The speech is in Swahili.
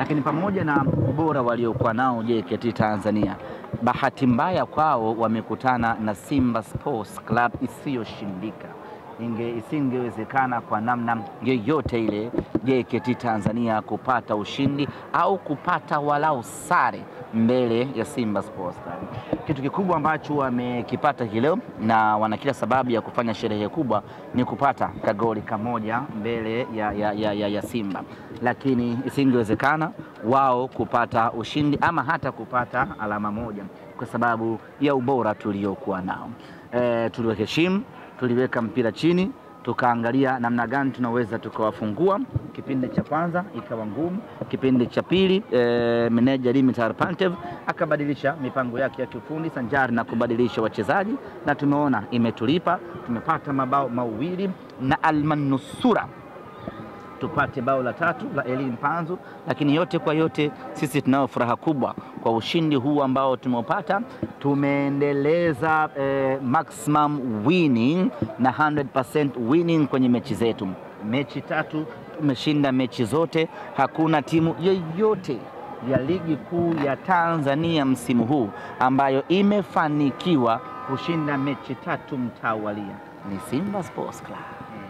Lakini pamoja na ubora waliokuwa nao JKT Tanzania, bahati mbaya kwao wamekutana na Simba Sports Club isiyoshindika. Isingewezekana kwa namna yoyote ile JKT Tanzania kupata ushindi au kupata walau sare mbele ya Simba Sports Club. Kitu kikubwa ambacho wamekipata leo na wana kila sababu ya kufanya sherehe kubwa ni kupata kagoli kamoja mbele ya Simba, lakini isingewezekana wao kupata ushindi ama hata kupata alama moja kwa sababu ya ubora tuliokuwa nao. Tuliwaheshimu, tuliweka mpira chini, tukaangalia namna gani tunaweza tukawafungua. Kipindi cha kwanza ikawa ngumu, kipindi cha pili meneja Dimitar Pantev akabadilisha mipango yake ya kiufundi sanjari na kubadilisha wachezaji, na tumeona imetulipa. Tumepata mabao mawili na almanusura tupate bao la tatu la Eli Mpanzu, lakini yote kwa yote sisi tunao furaha kubwa kwa ushindi huu ambao tumepata. Tumeendeleza maximum winning na 100% winning kwenye mechi zetu. Mechi 3 tumeshinda mechi zote. Hakuna timu yoyote ya ligi kuu ya Tanzania msimu huu ambayo imefanikiwa kushinda mechi 3 mtawalia. Ni Simba Sports Club.